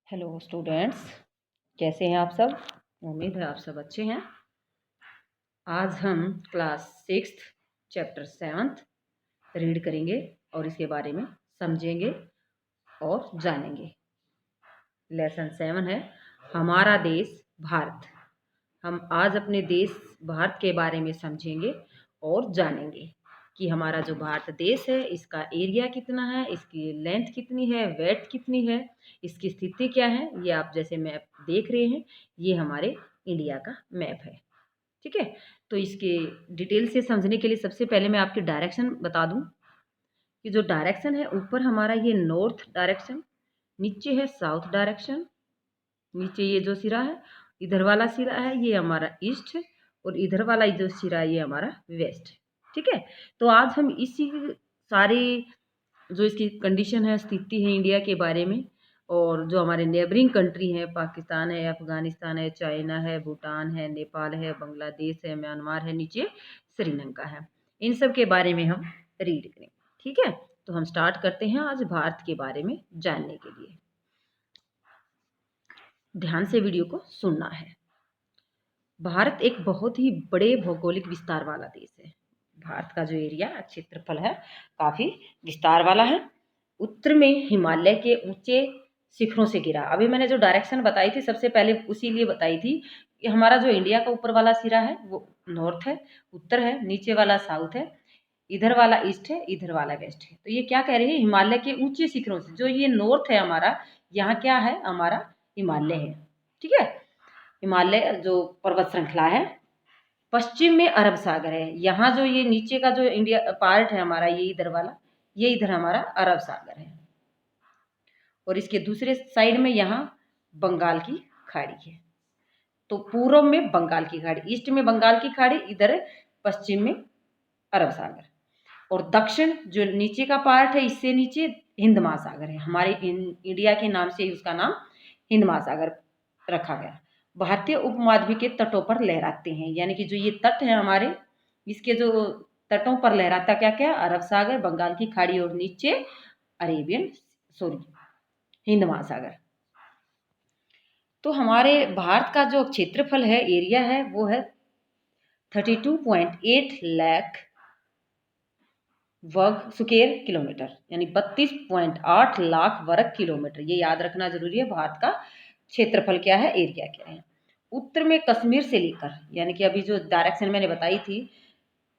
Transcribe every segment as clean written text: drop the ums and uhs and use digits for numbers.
Hello students, कैसे हैं आप सब। उम्मीद है आप सब अच्छे हैं। आज हम क्लास 6 चैप्टर 7 रीड करेंगे और इसके बारे में समझेंगे और जानेंगे। लेसन 7 है हमारा देश भारत। हम आज अपने देश भारत के बारे में समझेंगे और जानेंगे कि हमारा जो भारत देश है इसका एरिया कितना है, इसकी लेंथ कितनी है, वेट कितनी है, इसकी स्थिति क्या है। ये आप जैसे मैप देख रहे हैं, ये हमारे इंडिया का मैप है। ठीक है, तो इसके डिटेल से समझने के लिए सबसे पहले मैं आपकी डायरेक्शन बता दूं कि जो डायरेक्शन है, ऊपर हमारा ये नॉर्थ डायरेक्शन, नीचे है साउथ डायरेक्शन, नीचे ये जो सिरा है, इधर वाला सिरा है ये हमारा ईस्ट है, और इधर वाला जो सिरा है ये हमारा वेस्ट है। ठीक है, तो आज हम इसी सारे जो इसकी कंडीशन है, स्थिति है इंडिया के बारे में, और जो हमारे नेबरिंग कंट्री हैं, पाकिस्तान है, अफगानिस्तान है, चाइना है, भूटान है, नेपाल है, बांग्लादेश है, म्यांमार है, नीचे श्रीलंका है, इन सब के बारे में हम रीड करेंगे। ठीक है, तो हम स्टार्ट करते हैं आज भारत के बारे में जानने के लिए। ध्यान से वीडियो को सुनना है। भारत एक बहुत ही बड़े भौगोलिक विस्तार वाला देश है। भारत का जो एरिया क्षेत्रफल है काफी विस्तार वाला है। उत्तर में हिमालय के ऊंचे शिखरों से घिरा। अभी मैंने जो डायरेक्शन बताई थी सबसे पहले उसी लिए बताई थी कि हमारा जो इंडिया का ऊपर वाला सिरा है वो नॉर्थ है, उत्तर है, नीचे वाला साउथ है, इधर वाला ईस्ट है, इधर वाला वेस्ट है। तो ये क्या कह रहे हैं, हिमालय के ऊंचे शिखरों से, जो ये नॉर्थ है हमारा, यहाँ क्या है, हमारा हिमालय है। ठीक है, हिमालय जो पर्वत श्रृंखला है। पश्चिम में अरब सागर है। यहाँ जो ये नीचे का जो इंडिया पार्ट है हमारा, ये इधर वाला, ये इधर हमारा अरब सागर है, और इसके दूसरे साइड में यहाँ बंगाल की खाड़ी है। तो पूर्व में बंगाल की खाड़ी, ईस्ट में बंगाल की खाड़ी, इधर पश्चिम में अरब सागर, और दक्षिण जो नीचे का पार्ट है, इससे नीचे हिंद महासागर है। हमारे इंडिया के नाम से उसका नाम हिंद महासागर रखा गया। भारतीय उपमहाद्वीप के तटों पर लहराते हैं, यानी कि जो ये तट है हमारे, इसके जो तटों पर लहराता क्या क्या, अरब सागर, बंगाल की खाड़ी, और नीचे अरेबियन सॉरी हिंद महासागर। तो हमारे भारत का जो क्षेत्रफल है, एरिया है, वो है 32.8 लाख वर्ग स्क्वायर किलोमीटर, यानी 32.8 लाख वर्ग किलोमीटर। ये याद रखना जरूरी है, भारत का क्षेत्रफल क्या है, एरिया क्या है। उत्तर में कश्मीर से लेकर, यानी कि अभी जो डायरेक्शन मैंने बताई थी,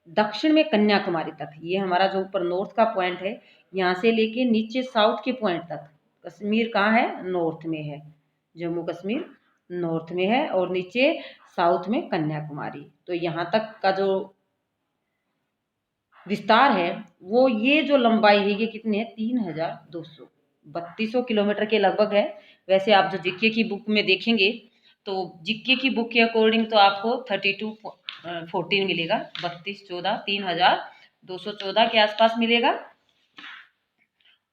दक्षिण में कन्याकुमारी तक, ये हमारा जो ऊपर नॉर्थ का पॉइंट है, यहाँ से लेके नीचे साउथ के पॉइंट तक। कश्मीर कहाँ है, नॉर्थ में है, जम्मू कश्मीर नॉर्थ में है, और नीचे साउथ में कन्याकुमारी। तो यहाँ तक का जो विस्तार है, वो ये जो लंबाई है, ये कितनी है, 3200 किलोमीटर के लगभग है। वैसे आप जो जीके की बुक में देखेंगे, तो जीके की बुक के अकॉर्डिंग तो आपको 3214 मिलेगा, 3214 3214 के आसपास मिलेगा।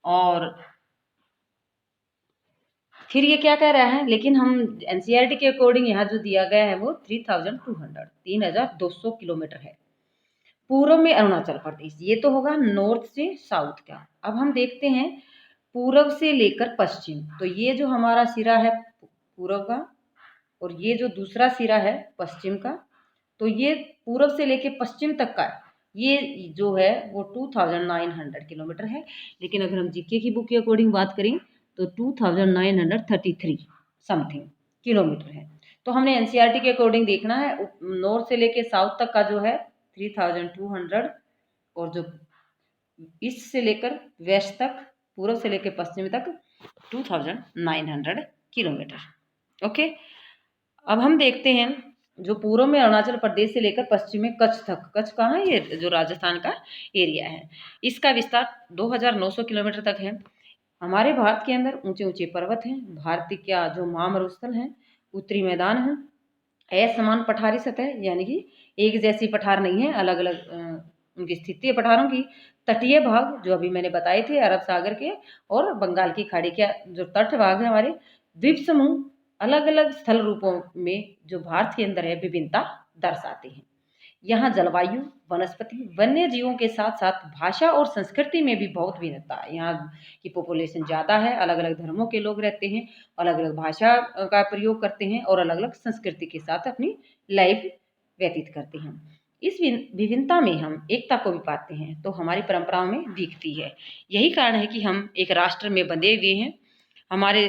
और फिर ये क्या कह रहा है, लेकिन हम एनसीईआरटी के अकॉर्डिंग यहाँ जो दिया गया है वो 3200 किलोमीटर है। पूर्व में अरुणाचल प्रदेश, ये तो होगा नॉर्थ से साउथ का। अब हम देखते हैं पूर्व से लेकर पश्चिम, तो ये जो हमारा सिरा है पूर्व का, और ये जो दूसरा सिरा है पश्चिम का, तो ये पूर्व से लेकर पश्चिम तक का ये जो है वो 2900 किलोमीटर है। लेकिन अगर हम जीके की बुक के अकॉर्डिंग बात करें तो 2933 समथिंग किलोमीटर है। तो हमने एनसीईआरटी के अकॉर्डिंग देखना है, नॉर्थ से लेके साउथ तक का जो है 3200, और जो ईस्ट से लेकर वेस्ट तक, पूर्व से लेकर पश्चिम तक 2900 किलोमीटर। ओके, अब हम देखते हैं जो पूर्व में अरुणाचल प्रदेश से लेकर पश्चिम में कच्छ तक, कच्छ कहाँ है, ये जो राजस्थान का एरिया है, इसका विस्तार 2900 किलोमीटर तक है। हमारे भारत के अंदर ऊंचे ऊंचे पर्वत हैं। भारत का जो महामरुस्थल है, उत्तरी मैदान है, असमान पठारी सतह, यानी कि एक जैसी पठार नहीं है, अलग अलग उनकी स्थिति है पठारों की। तटीय भाग जो अभी मैंने बताए थे, अरब सागर के और बंगाल की खाड़ी के जो तट भाग है हमारे, द्वीप समूह अलग अलग स्थल रूपों में जो भारत के अंदर है विभिन्नता दर्शाते हैं। यहाँ जलवायु, वनस्पति, वन्य जीवों के साथ साथ भाषा और संस्कृति में भी बहुत भिन्नता है। यहाँ की पॉपुलेशन ज़्यादा है, अलग अलग धर्मों के लोग रहते हैं, अलग अलग भाषा का प्रयोग करते हैं और अलग अलग संस्कृति के साथ अपनी लाइफ व्यतीत करते हैं। इस विभिन्नता में हम एकता को भी पाते हैं, तो हमारी परंपराओं में दिखती है। यही कारण है कि हम एक राष्ट्र में बंधे हुए हैं। हमारे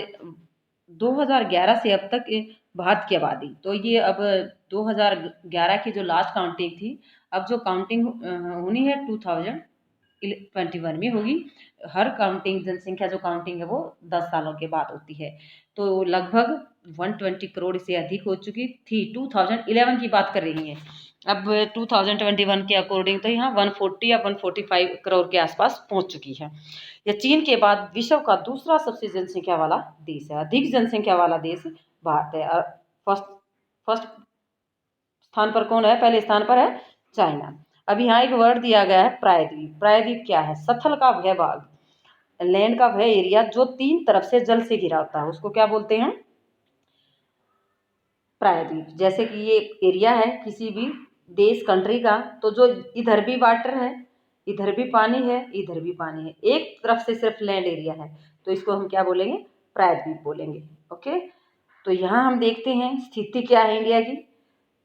2011 से अब तक भारत की आबादी, तो ये अब 2011 की जो लास्ट काउंटिंग थी, अब जो काउंटिंग होनी है 2021 में होगी। हर काउंटिंग, जनसंख्या जो काउंटिंग है वो 10 सालों के बाद होती है। तो लगभग 120 करोड़ से अधिक हो चुकी थी। 2011 की बात कर रही हैं, अब 2021 के अकॉर्डिंग तो यहाँ 140 या 145 करोड़ के आसपास पहुँच चुकी है। यह चीन के बाद विश्व का दूसरा सबसे जनसंख्या वाला देश है। अधिक जनसंख्या वाला देश भारत है। फर्स्ट स्थान पर कौन है? पहले स्थान पर है चाइना। अब यहाँ एक वर्ड दिया गया है प्रायद्वीप। प्रायद्वीप क्या है? स्थल का वह भाग, लैंड का वह एरिया जो 3 तरफ से जल से घिरा होता है, उसको क्या बोलते हैं? प्रायद्वीप। जैसे कि ये एरिया है किसी भी देश, कंट्री का, तो जो इधर भी वाटर है, इधर भी पानी है, इधर भी पानी है, एक तरफ से सिर्फ लैंड एरिया है, तो इसको हम क्या बोलेंगे? प्रायद्वीप बोलेंगे। ओके, तो यहाँ हम देखते हैं स्थिति क्या है इंडिया की।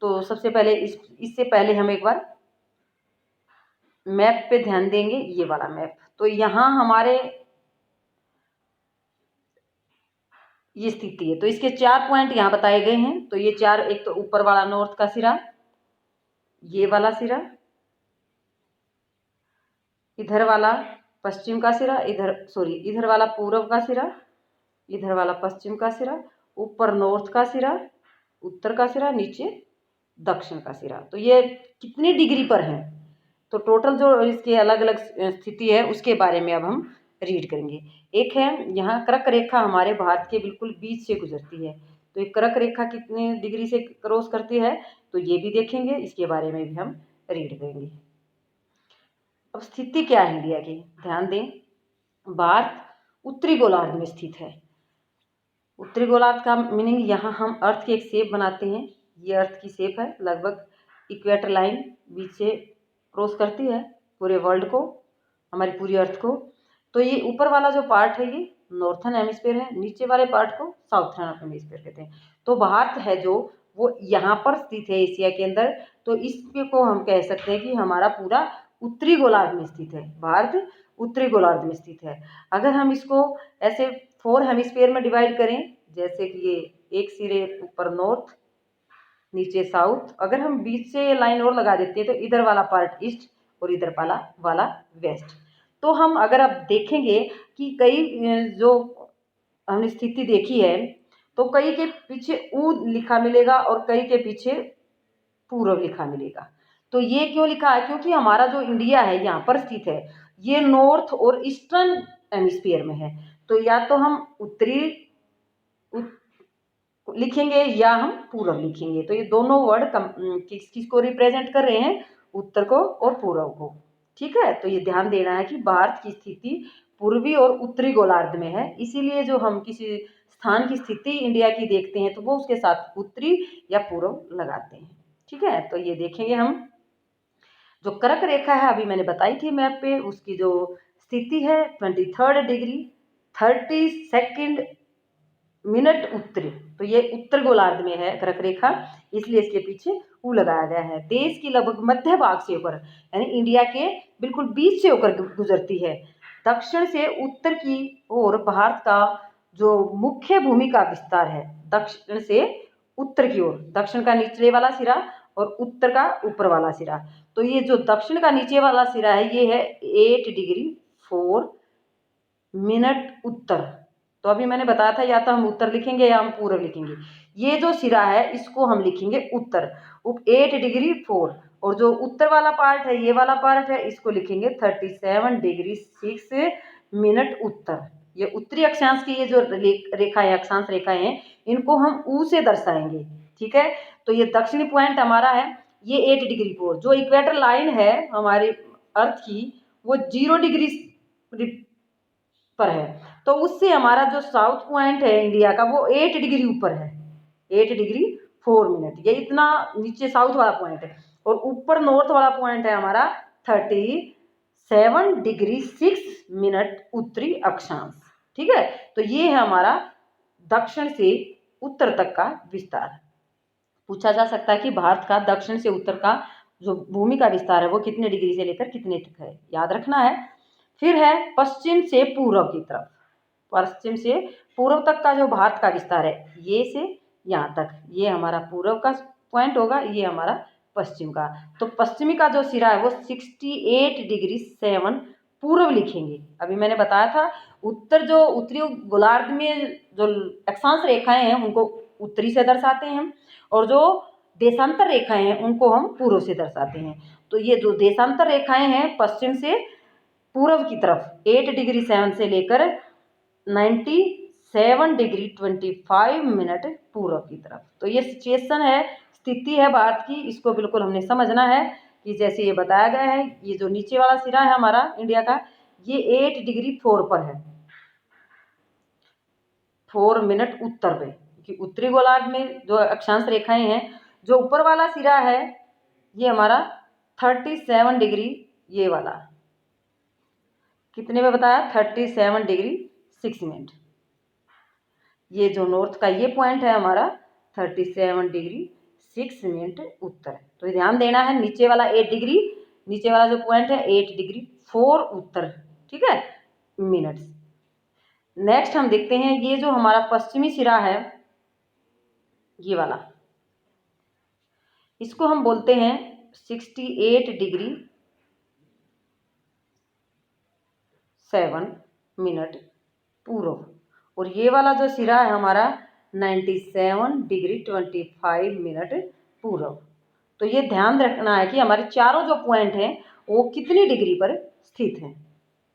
तो सबसे पहले इससे पहले हम एक बार मैप पे ध्यान देंगे, ये वाला मैप। तो यहाँ हमारे ये स्थिति है, तो इसके 4 पॉइंट यहाँ बताए गए हैं। तो ये 4, एक तो ऊपर वाला नॉर्थ का सिरा, ये वाला सिरा, इधर वाला पश्चिम का सिरा, इधर वाला पूर्व का सिरा, इधर वाला पश्चिम का सिरा, ऊपर नॉर्थ का सिरा, उत्तर का सिरा, नीचे दक्षिण का सिरा। तो ये कितनी डिग्री पर है, तो टोटल जो इसके अलग अलग स्थिति है उसके बारे में अब हम रीड करेंगे। एक है यहाँ कर्क रेखा हमारे भारत के बिल्कुल बीच से गुजरती है, तो ये कर्क रेखा कितने डिग्री से क्रॉस करती है, तो ये भी देखेंगे, इसके बारे में भी हम रीड करेंगे। अब स्थिति क्या है इंडिया की, ध्यान दें। भारत उत्तरी गोलार्ध में स्थित है। उत्तरी गोलार्ध का मीनिंग, यहाँ हम अर्थ की एक शेप बनाते हैं, ये अर्थ की शेप है, लगभग इक्वेटर लाइन बीच से क्रॉस करती है पूरे वर्ल्ड को, हमारी पूरी अर्थ को। तो ये ऊपर वाला जो पार्ट है ये नॉर्थन हेमिस्फीयर है, नीचे वाले पार्ट को साउथर्न हेमिस्फीयर कहते हैं। तो भारत है जो वो यहाँ पर स्थित है एशिया के अंदर, तो इसको हम कह सकते हैं कि हमारा पूरा उत्तरी गोलार्ध में स्थित है। भारत उत्तरी गोलार्ध में स्थित है। अगर हम इसको ऐसे 4 हेमिस्फीयर में डिवाइड करें, जैसे कि ये एक सिरे ऊपर नॉर्थ, नीचे साउथ, अगर हम बीच से लाइन और लगा देते हैं तो इधर वाला पार्ट ईस्ट और इधर वाला वेस्ट। तो हम अगर अब देखेंगे कि कई जो हमने स्थिति देखी है, तो कई के पीछे ऊ लिखा मिलेगा और कई के पीछे पूर्व लिखा मिलेगा। तो ये क्यों लिखा है? क्योंकि हमारा जो इंडिया है यहाँ पर स्थित है, ये नॉर्थ और ईस्टर्न हेमिस्फीयर में है। तो या तो हम उत्तरी लिखेंगे या हम पूर्व लिखेंगे। तो ये दोनों वर्ड किसको रिप्रेजेंट कर रहे हैं? उत्तर को और पूर्व को। ठीक है, तो ये ध्यान देना है कि भारत की स्थिति पूर्वी और उत्तरी गोलार्ध में है, इसीलिए जो हम किसी स्थान की स्थिति इंडिया की देखते हैं तो वो उसके साथ उत्तरी या पूर्व लगाते हैं। ठीक है, तो ये देखेंगे हम जो कर्क रेखा है अभी मैंने बताई थी मैप पे, उसकी जो स्थिति है 23 डिग्री 32 मिनट उत्तरी, तो ये उत्तर गोलार्ध में है कर्क रेखा, इसलिए इसके पीछे ऊ लगाया गया है। देश की लगभग मध्य भाग से होकर, यानी इंडिया के बिल्कुल बीच से होकर गुजरती है। दक्षिण से उत्तर की ओर भारत का जो मुख्य भूमि का विस्तार है, दक्षिण से उत्तर की ओर, दक्षिण का निचले वाला सिरा और उत्तर का ऊपर वाला सिरा। तो ये जो दक्षिण का नीचे वाला सिरा है ये है 8 डिग्री 4 मिनट उत्तर। तो अभी मैंने बताया था या तो हम उत्तर लिखेंगे या हम पूर्व लिखेंगे। ये जो सिरा है इसको हम लिखेंगे उत्तर, 8 डिग्री 4, और जो उत्तर वाला पार्ट है ये वाला पार्ट है इसको लिखेंगे 37 डिग्री 6 मिनट उत्तर। ये उत्तरी अक्षांश की ये जो रेखाएं, अक्षांश रेखाएं हैं, इनको हम ऊ से दर्शाएंगे। ठीक है, तो ये दक्षिणी पॉइंट हमारा है ये 8 डिग्री 4। जो इक्वेटर लाइन है हमारे अर्थ की वो 0 डिग्री पर है, तो उससे हमारा जो साउथ पॉइंट है इंडिया का वो 8 डिग्री ऊपर है, 8 डिग्री 4 मिनट, ये इतना नीचे साउथ वाला पॉइंट है। और ऊपर नॉर्थ वाला पॉइंट है हमारा 37 डिग्री 6 मिनट उत्तरी अक्षांश। ठीक है, तो ये है हमारा दक्षिण से उत्तर तक का विस्तार। पूछा जा सकता है कि भारत का दक्षिण से उत्तर का जो भूमि का विस्तार है वो कितने डिग्री से लेकर कितने तक है, याद रखना है। फिर है पश्चिम से पूर्व की तरफ, पश्चिम से पूर्व तक का जो भारत का विस्तार है, ये से यहाँ तक, ये हमारा पूर्व का पॉइंट होगा, ये हमारा पश्चिम का। तो पश्चिमी का जो सिरा है वो 68 डिग्री 7 पूर्व लिखेंगे। अभी मैंने बताया था जो उत्तरी गोलार्ध में जो अक्षांश रेखाएं हैं उनको उत्तरी से दर्शाते हैं हम, और जो देशांतर रेखाएं हैं उनको हम पूर्व से दर्शाते हैं। तो ये जो देशांतर रेखाएं हैं पश्चिम से पूर्व की तरफ 8 डिग्री 7 से लेकर 97 डिग्री 25 मिनट पूर्व की तरफ। तो ये सिचुएशन है, स्थिति है भारत की, इसको बिल्कुल हमने समझना है कि जैसे ये बताया गया है, ये जो नीचे वाला सिरा है हमारा इंडिया का, ये 8 डिग्री 4 पर है, 4 मिनट उत्तर पे, क्योंकि उत्तरी गोलार्ध में जो अक्षांश रेखाएं हैं, जो ऊपर वाला सिरा है ये हमारा 37 डिग्री, ये वाला कितने में बताया 37 डिग्री 6 मिनट। ये जो नॉर्थ का ये पॉइंट है हमारा 37 डिग्री 6 मिनट उत्तर। तो ध्यान देना है, नीचे वाला 8 डिग्री, नीचे वाला जो पॉइंट है 8 डिग्री 4 उत्तर, ठीक है, मिनट्स। नेक्स्ट हम देखते हैं ये जो हमारा पश्चिमी सिरा है ये वाला, इसको हम बोलते हैं 68 डिग्री 7 मिनट पूर्व, और ये वाला जो सिरा है हमारा 97 डिग्री 25 मिनट पूर्व। तो ये ध्यान रखना है कि हमारे चारों जो पॉइंट हैं वो कितनी डिग्री पर स्थित हैं।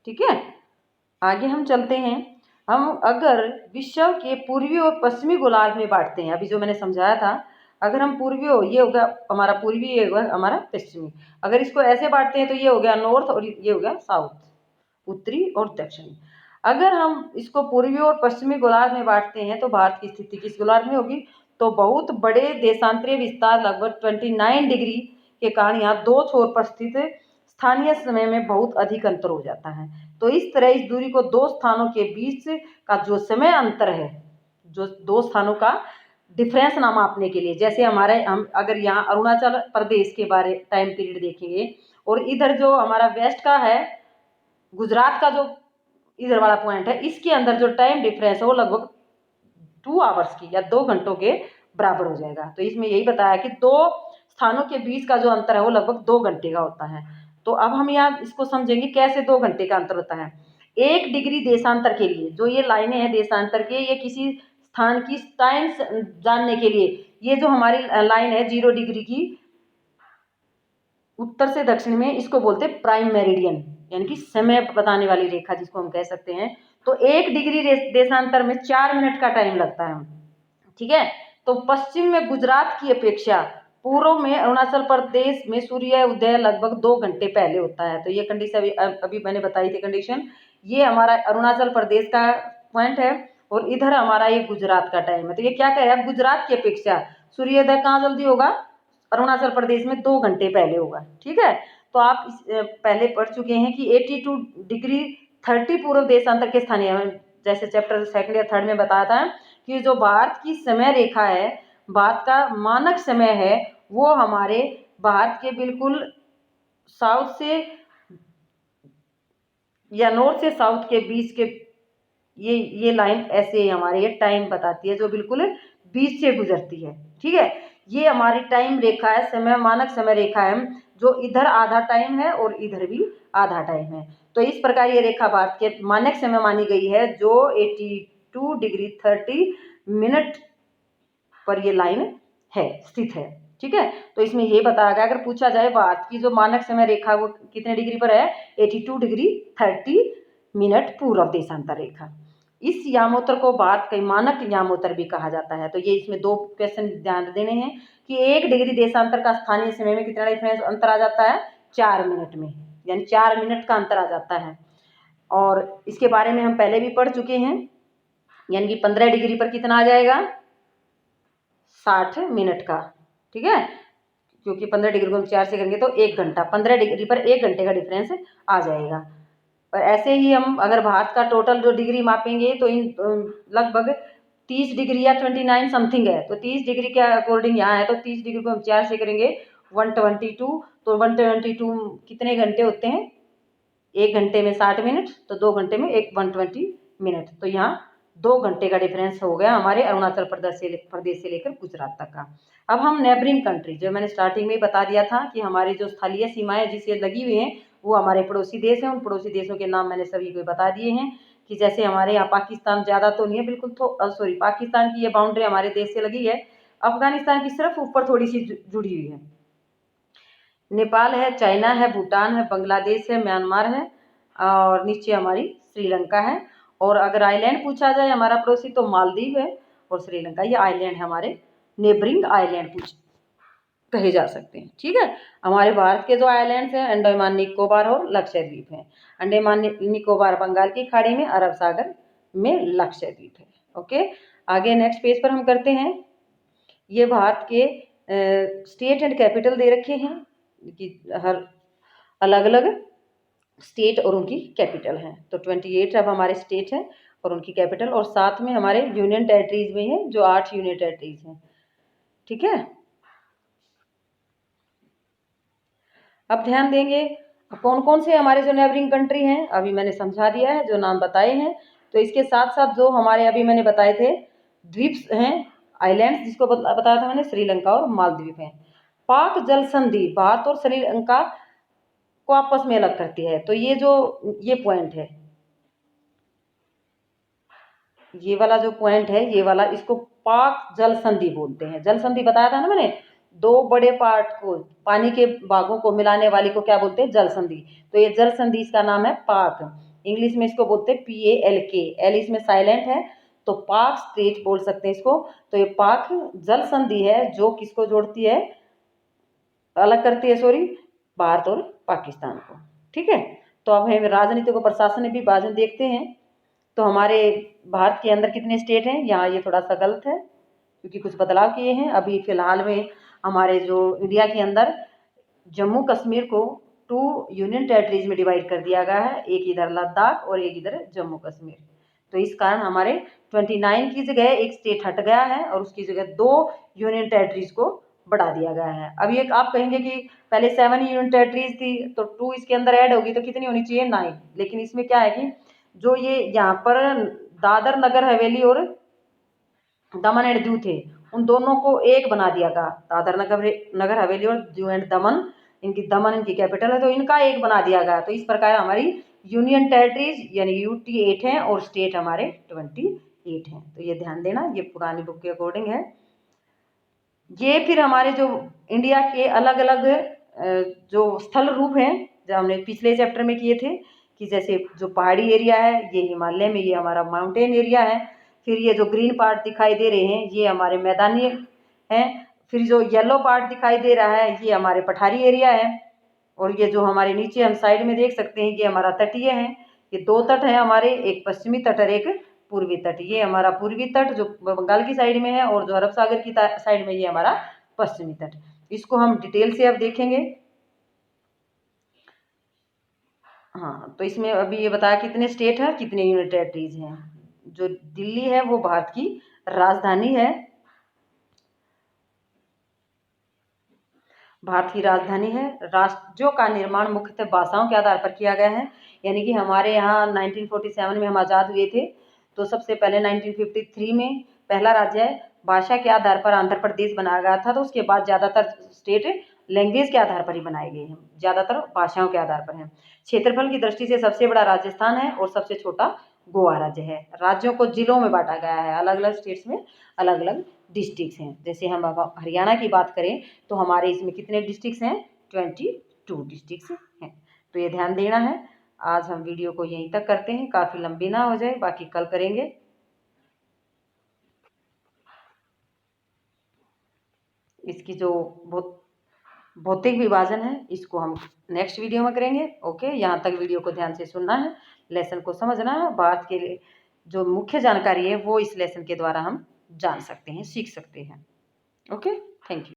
ठीक है, आगे हम चलते हैं। हम अगर विश्व के पूर्वी और पश्चिमी गोलार्ध में बांटते हैं, अभी जो मैंने समझाया था, अगर हम पूर्वी हो, ये हो गया हमारा पूर्वी, ये होगा हमारा पश्चिमी। अगर इसको ऐसे बांटते हैं तो ये हो गया नॉर्थ और ये हो गया साउथ, उत्तरी और दक्षिणी। अगर हम इसको पूर्वी और पश्चिमी गोलार्ध में बांटते हैं तो भारत की स्थिति किस गोलार्ध में होगी, तो बहुत बड़े देशांतरीय विस्तार लगभग 29 डिग्री के कारण यहाँ दो छोर पर स्थित स्थानीय समय में बहुत अधिक अंतर हो जाता है। तो इस तरह इस दूरी को दो स्थानों के बीच का जो समय अंतर है, जो दो स्थानों का डिफरेंस ना मापने के लिए, जैसे हम अगर यहाँ अरुणाचल प्रदेश के बारे टाइम पीरियड देखेंगे और इधर जो हमारा वेस्ट का है गुजरात का जो इधर वाला पॉइंट है, इसके अंदर जो टाइम डिफरेंस है वो लगभग 2 आवर्स की या 2 घंटों के बराबर हो जाएगा। तो इसमें यही बताया कि दो स्थानों के बीच का जो अंतर है वो लगभग 2 घंटे का होता है। तो अब हम यहाँ इसको समझेंगे कैसे 2 घंटे का अंतर होता है। 1 डिग्री देशांतर के लिए जो ये लाइनें हैं देशांतर के, ये किसी स्थान की टाइम जानने के लिए, ये जो हमारी लाइन है 0 डिग्री की उत्तर से दक्षिण में, इसको बोलते हैं प्राइम मेरिडियन, यानी कि समय बताने वाली रेखा जिसको हम कह सकते हैं। तो 1 डिग्री देशांतर में 4 मिनट का टाइम लगता है। ठीक है, तो पश्चिम में गुजरात की अपेक्षा पूर्व में अरुणाचल प्रदेश में सूर्य उदय लगभग 2 घंटे पहले होता है। तो ये कंडीशन अभी मैंने बताई थी कंडीशन, ये हमारा अरुणाचल प्रदेश का पॉइंट है और इधर हमारा ये गुजरात का टाइम है। तो ये क्या कह रहा है, गुजरात की अपेक्षा सूर्योदय कहाँ जल्दी होगा, अरुणाचल प्रदेश में 2 घंटे पहले होगा। ठीक है, तो आप पहले पढ़ चुके हैं कि 82 डिग्री 30 पूर्व देशांतर के स्थानीय, जैसे चैप्टर 2 या 3 में बताया था कि जो भारत की समय रेखा है, भारत का मानक समय है, वो हमारे भारत के बिल्कुल साउथ से या नॉर्थ से साउथ के बीच के ये लाइन ऐसे हमारे ये टाइम बताती है जो बिल्कुल बीच से गुजरती है। ठीक है, ये हमारी टाइम रेखा है, समय मानक समय रेखा है, जो इधर आधा टाइम है और इधर भी आधा टाइम है। तो इस प्रकार ये रेखा भारत के मानक समय मानी गई है, जो 82 डिग्री 30 मिनट पर ये लाइन है, स्थित है। ठीक है, तो इसमें ये बताया गया, अगर पूछा जाए भारत की जो मानक समय रेखा वो कितने डिग्री पर है, 82 डिग्री 30 मिनट पूर्व देशांतर रेखा। इस यामोत्तर को भारत का मानक यामोत्तर भी कहा जाता है। तो ये इसमें 2 क्वेश्चन ध्यान देने हैं कि 1 डिग्री देशांतर का स्थानीय समय में कितना डिफरेंस अंतर आ जाता है, 4 मिनट में, यानी 4 मिनट का अंतर आ जाता है। और इसके बारे में हम पहले भी पढ़ चुके हैं, यानी कि 15 डिग्री पर कितना आ जाएगा, 60 मिनट का। ठीक है, क्योंकि 15 डिग्री को हम 4 से करेंगे तो 1 घंटा, 15 डिग्री पर 1 घंटे का डिफरेंस आ जाएगा। और ऐसे ही हम अगर भारत का टोटल जो डिग्री मापेंगे तो इन लगभग 30 डिग्री या 29 समथिंग है। तो 30 डिग्री के अकॉर्डिंग यहाँ है, तो 30 डिग्री को हम 4 से करेंगे 122, तो 122 कितने घंटे होते हैं? 1 घंटे में 60 मिनट, तो 2 घंटे में 120 मिनट। तो यहाँ 2 घंटे का डिफरेंस हो गया हमारे अरुणाचल प्रदेश से लेकर गुजरात तक का। अब हम नेबरिंग कंट्री, जो मैंने स्टार्टिंग में ही बता दिया था कि हमारी जो स्थलीय सीमाएं जिससे लगी हुई हैं वो हमारे पड़ोसी देश हैं। उन पड़ोसी देशों के नाम मैंने सभी को बता दिए हैं कि जैसे हमारे यहाँ पाकिस्तान ज़्यादा तो नहीं है, बिल्कुल सॉरी, पाकिस्तान की ये बाउंड्री हमारे देश से लगी है। अफगानिस्तान की सिर्फ ऊपर थोड़ी सी जुड़ी हुई है। नेपाल है, चाइना है, भूटान है, बांग्लादेश है, म्यांमार है और नीचे हमारी श्रीलंका है। और अगर आइलैंड पूछा जाए हमारा पड़ोसी तो मालदीव है और श्रीलंका, ये आइलैंड है हमारे नेबरिंग आइलैंड कहे जा सकते हैं। ठीक है, हमारे भारत के जो आइलैंड्स हैं अंडमान निकोबार और लक्षद्वीप हैं। अंडमान निकोबार बंगाल की खाड़ी में, अरब सागर में लक्षद्वीप है। ओके, आगे नेक्स्ट पेज पर हम करते हैं। ये भारत के स्टेट एंड कैपिटल दे रखे हैं कि हर अलग अलग स्टेट और उनकी कैपिटल हैं। तो 28 अब हमारे स्टेट हैं और उनकी कैपिटल, और साथ में हमारे यूनियन टेरिटरीज में हैं जो 8 यूनियन टेरिटरीज हैं। ठीक है, अब ध्यान देंगे कौन कौन से हमारे जो नेबरिंग कंट्री हैं, अभी मैंने समझा दिया है, जो नाम बताए हैं। तो इसके साथ साथ जो हमारे अभी मैंने बताए थे द्वीप्स हैं, आइलैंड्स, जिसको बताया था मैंने, श्रीलंका और मालदीव हैं। पाक जल संधि भारत और श्रीलंका को आपस में अलग करती है। तो ये पॉइंट है, ये वाला जो पॉइंट है, ये वाला, इसको पाक जल संधि बोलते हैं। जल संधि बताया था ना मैंने, 2 बड़े पार्ट को, पानी के भागों को मिलाने वाली को क्या बोलते हैं? जल संधि। तो ये जल संधि, इसका नाम है पाक। इंग्लिश में इसको बोलते हैं PALK, एल इसमें साइलेंट है, तो पाक स्ट्रेट बोल सकते हैं इसको। तो ये पाक जल संधि है जो किसको जोड़ती है, अलग करती है, सॉरी, भारत और पाकिस्तान को। ठीक है, तो अब हम राजनीतिक और प्रशासनिक विभाजन देखते हैं। तो हमारे भारत के अंदर कितने स्टेट हैं? यहाँ ये थोड़ा सा गलत है क्योंकि कुछ बदलाव किए हैं। अभी फिलहाल में हमारे जो इंडिया के अंदर जम्मू कश्मीर को 2 यूनियन टेरिटरीज में डिवाइड कर दिया गया है, एक इधर लद्दाख और एक इधर जम्मू कश्मीर। तो इस कारण हमारे 29 की जगह एक स्टेट हट गया है और उसकी जगह 2 यूनियन टेरिटरीज को बढ़ा दिया गया है। अब ये आप कहेंगे कि पहले 7 यूनियन टेरिटरीज थी तो 2 इसके अंदर ऐड होगी तो कितनी होनी चाहिए? 9। लेकिन इसमें क्या है कि जो ये यहाँ पर दादर नगर हवेली और दमन एंड दीव थे, उन दोनों को एक बना दिया गया। दादर नगर हवेली और दीव एंड दमन, दमन इनकी कैपिटल है, तो इनका एक बना दिया गया। तो इस प्रकार हमारी यूनियन टेरिटरीज यानी UT 8 हैं और स्टेट हमारे 28 हैं। तो ये ध्यान देना, ये पुरानी बुक के अकॉर्डिंग है। ये फिर हमारे जो इंडिया के अलग अलग जो स्थल रूप हैं, जो हमने पिछले चैप्टर में किए थे, कि जैसे जो पहाड़ी एरिया है ये हिमालय में, ये हमारा माउंटेन एरिया है। फिर ये जो ग्रीन पार्ट दिखाई दे रहे हैं ये हमारे मैदानी हैं। फिर जो येलो पार्ट दिखाई दे रहा है ये हमारे पठारी एरिया है। और ये जो हमारे नीचे हम साइड में देख सकते हैं ये हमारा तटीय है। ये 2 तट हैं हमारे, एक पश्चिमी तट और एक पूर्वी तट। ये हमारा पूर्वी तट जो बंगाल की साइड में है और जो अरब सागर की साइड में ये हमारा पश्चिमी तट। इसको हम डिटेल से अब देखेंगे। हाँ, तो इसमें अभी ये बताया कितने स्टेट है, कितने यूनियन टेरिटरीज हैं। जो दिल्ली है वो भारत की राजधानी है, भारत की राजधानी है। राज्यों का निर्माण मुख्यतः भाषाओं के आधार पर किया गया है। यानी कि हमारे यहाँ 1947 में हम आज़ाद हुए थे, तो सबसे पहले 1953 में पहला राज्य भाषा के आधार पर आंध्र प्रदेश बनाया गया था। तो उसके बाद ज़्यादातर स्टेट लैंग्वेज के आधार पर ही बनाए गए हैं, ज़्यादातर भाषाओं के आधार पर हैं। क्षेत्रफल की दृष्टि से सबसे बड़ा राजस्थान है और सबसे छोटा गोवा राज्य है। राज्यों को जिलों में बांटा गया है, अलग अलग स्टेट्स में अलग अलग डिस्ट्रिक्ट्स हैं। जैसे हम हरियाणा की बात करें तो हमारे इसमें कितने डिस्ट्रिक्ट्स हैं? 22 डिस्ट्रिक्ट्स हैं। तो ये ध्यान देना है। आज हम वीडियो को यहीं तक करते हैं, काफ़ी लंबी ना हो जाए, बाकी कल करेंगे। इसकी जो भौतिक विभाजन है इसको हम नेक्स्ट वीडियो में करेंगे। ओके, यहाँ तक वीडियो को ध्यान से सुनना है, लेसन को समझना है। भारत के लिए जो मुख्य जानकारी है वो इस लेसन के द्वारा हम जान सकते हैं, सीख सकते हैं। Okay, thank you.